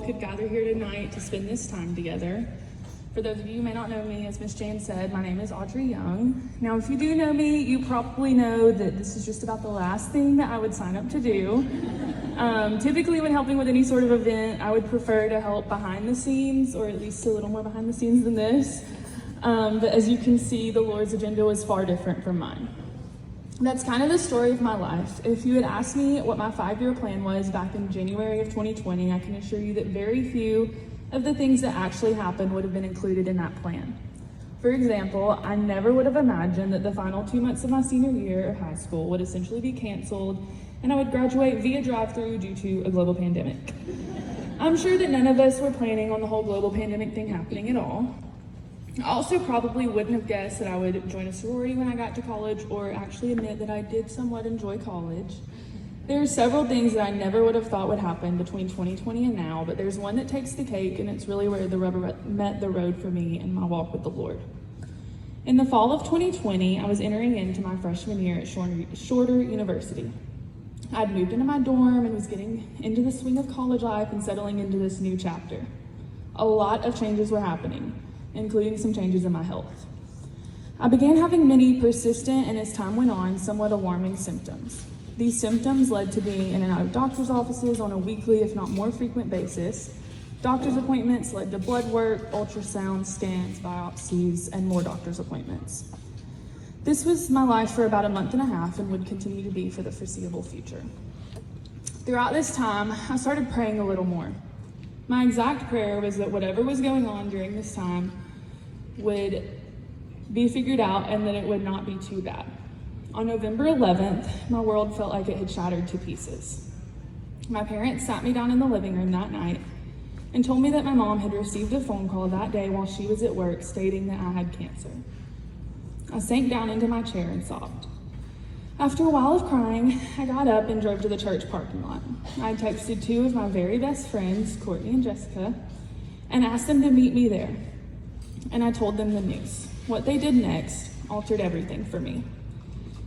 both could gather here tonight to spend this time together. For those of you who may not know me, as Miss Jan said, my name is Audrey Young. Now, if you do know me, you probably know that this is just about the last thing that I would sign up to do. Typically, when helping with any sort of event, I would prefer to help behind the scenes, or at least a little more behind the scenes than this. But as you can see, the Lord's agenda was far different from mine. That's kind of the story of my life. If you had asked me what my 5-year plan was back in January of 2020, I can assure you that very few of the things that actually happened would have been included in that plan. For example, I never would have imagined that the final 2 months of my senior year of high school would essentially be canceled and I would graduate via drive-through due to a global pandemic. I'm sure that none of us were planning on the whole global pandemic thing happening at all. I also probably wouldn't have guessed that I would join a sorority when I got to college, or actually admit that I did somewhat enjoy college. There are several things that I never would have thought would happen between 2020 and now, but there's one that takes the cake, and it's really where the rubber met the road for me in my walk with the Lord. In the fall of 2020, I was entering into my freshman year at Shorter University. I'd moved into my dorm and was getting into the swing of college life and settling into this new chapter. A lot of changes were happening, including some changes in my health. I began having many persistent and, as time went on, somewhat alarming symptoms. These symptoms led to being in and out of doctor's offices on a weekly, if not more frequent basis. Doctor's appointments led to blood work, ultrasounds, scans, biopsies, and more doctor's appointments. This was my life for about a month and a half and would continue to be for the foreseeable future. Throughout this time, I started praying a little more. My exact prayer was that whatever was going on during this time would be figured out and that it would not be too bad. On November 11th, my world felt like it had shattered to pieces. My parents sat me down in the living room that night and told me that my mom had received a phone call that day while she was at work stating that I had cancer. I sank down into my chair and sobbed. After a while of crying, I got up and drove to the church parking lot. I texted 2 of my very best friends, Courtney and Jessica, and asked them to meet me there. And I told them the news. What they did next altered everything for me.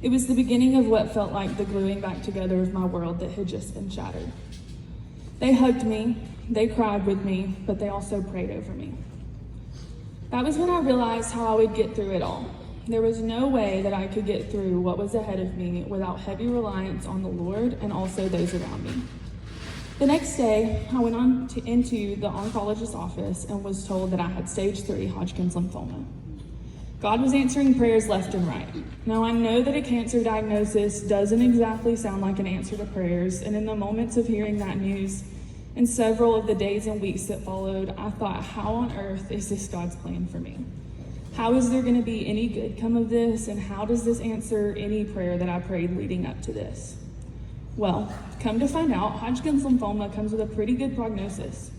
It was the beginning of what felt like the gluing back together of my world that had just been shattered. They hugged me, they cried with me, but they also prayed over me. That was when I realized how I would get through it all. There was no way that I could get through what was ahead of me without heavy reliance on the Lord and also those around me. The next day, I went into the oncologist's office and was told that I had stage 3 Hodgkin's lymphoma. God was answering prayers left and right. Now, I know that a cancer diagnosis doesn't exactly sound like an answer to prayers, and in the moments of hearing that news, and several of the days and weeks that followed, I thought, how on earth is this God's plan for me? How is there going to be any good come of this, and how does this answer any prayer that I prayed leading up to this? Well, come to find out, Hodgkin's lymphoma comes with a pretty good prognosis.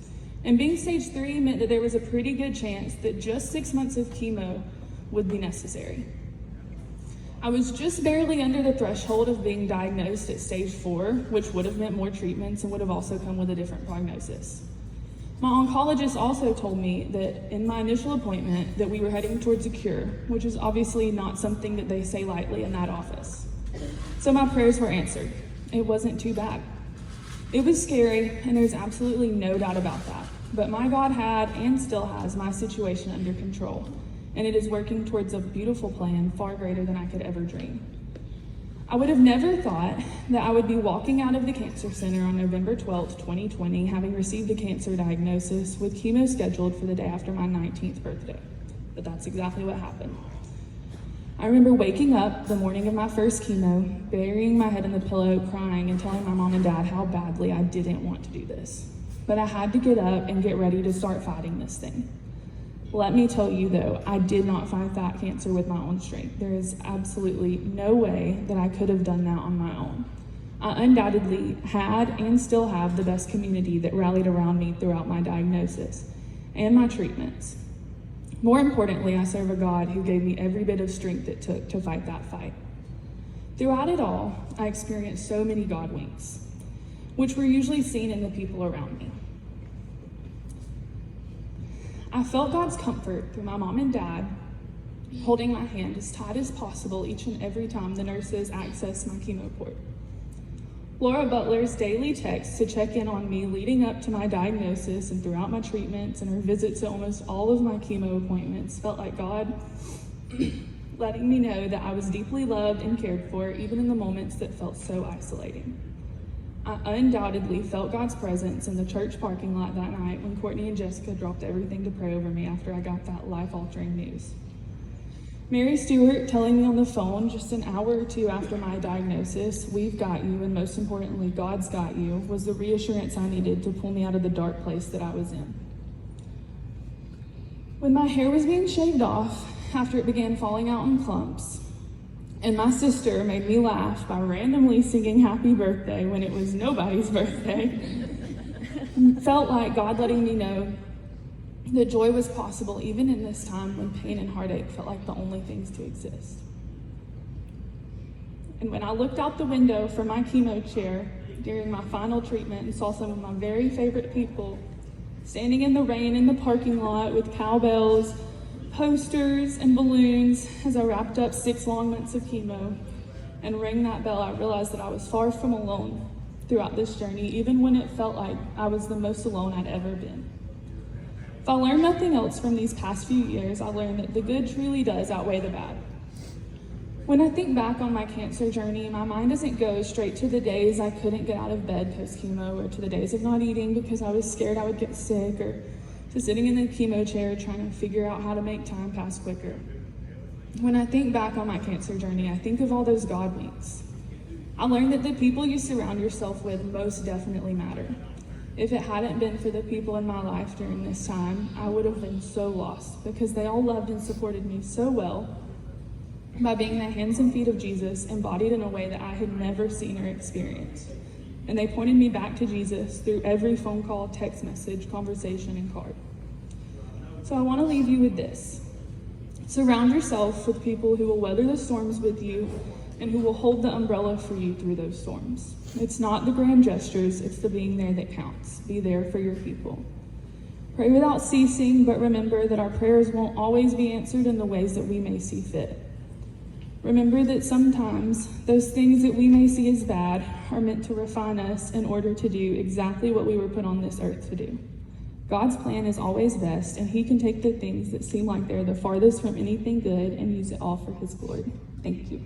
And being stage 3 meant that there was a pretty good chance that just 6 months of chemo would be necessary. I was just barely under the threshold of being diagnosed at stage 4, which would have meant more treatments and would have also come with a different prognosis. My oncologist also told me that in my initial appointment that we were heading towards a cure, which is obviously not something that they say lightly in that office. So my prayers were answered. It wasn't too bad. It was scary, and there's absolutely no doubt about that. But my God had and still has my situation under control, and it is working towards a beautiful plan far greater than I could ever dream. I would have never thought that I would be walking out of the cancer center on November 12th, 2020, having received a cancer diagnosis with chemo scheduled for the day after my 19th birthday. But that's exactly what happened. I remember waking up the morning of my first chemo, burying my head in the pillow, crying, and telling my mom and dad how badly I didn't want to do this. But I had to get up and get ready to start fighting this thing. Let me tell you though, I did not fight that cancer with my own strength. There is absolutely no way that I could have done that on my own. I undoubtedly had and still have the best community that rallied around me throughout my diagnosis and my treatments. More importantly, I serve a God who gave me every bit of strength it took to fight that fight. Throughout it all, I experienced so many God winks, which were usually seen in the people around me. I felt God's comfort through my mom and dad holding my hand as tight as possible each and every time the nurses accessed my chemo port. Laura Butler's daily texts to check in on me leading up to my diagnosis and throughout my treatments and her visits to almost all of my chemo appointments felt like God letting me know that I was deeply loved and cared for, even in the moments that felt so isolating. I undoubtedly felt God's presence in the church parking lot that night when Courtney and Jessica dropped everything to pray over me after I got that life-altering news. Mary Stewart telling me on the phone just an hour or two after my diagnosis, "We've got you, and most importantly, God's got you," was the reassurance I needed to pull me out of the dark place that I was in. When my hair was being shaved off, after it began falling out in clumps, and my sister made me laugh by randomly singing happy birthday when it was nobody's birthday, felt like God letting me know that joy was possible even in this time when pain and heartache felt like the only things to exist. And when I looked out the window from my chemo chair during my final treatment and saw some of my very favorite people standing in the rain in the parking lot with cowbells, posters, and balloons as I wrapped up 6 long months of chemo and rang that bell, I realized that I was far from alone throughout this journey, even when it felt like I was the most alone I'd ever been. If I learned nothing else from these past few years, I learned that the good truly does outweigh the bad. When I think back on my cancer journey, my mind doesn't go straight to the days I couldn't get out of bed post-chemo, or to the days of not eating because I was scared I would get sick, or to sitting in the chemo chair trying to figure out how to make time pass quicker. When I think back on my cancer journey, I think of all those God winks. I learned that the people you surround yourself with most definitely matter. If it hadn't been for the people in my life during this time, I would have been so lost, because they all loved and supported me so well by being the hands and feet of Jesus, embodied in a way that I had never seen or experienced. And they pointed me back to Jesus through every phone call, text message, conversation, and card. So I want to leave you with this. Surround yourself with people who will weather the storms with you and who will hold the umbrella for you through those storms. It's not the grand gestures, it's the being there that counts. Be there for your people. Pray without ceasing, but remember that our prayers won't always be answered in the ways that we may see fit. Remember that sometimes those things that we may see as bad are meant to refine us in order to do exactly what we were put on this earth to do. God's plan is always best, and He can take the things that seem like they're the farthest from anything good and use it all for His glory. Thank you.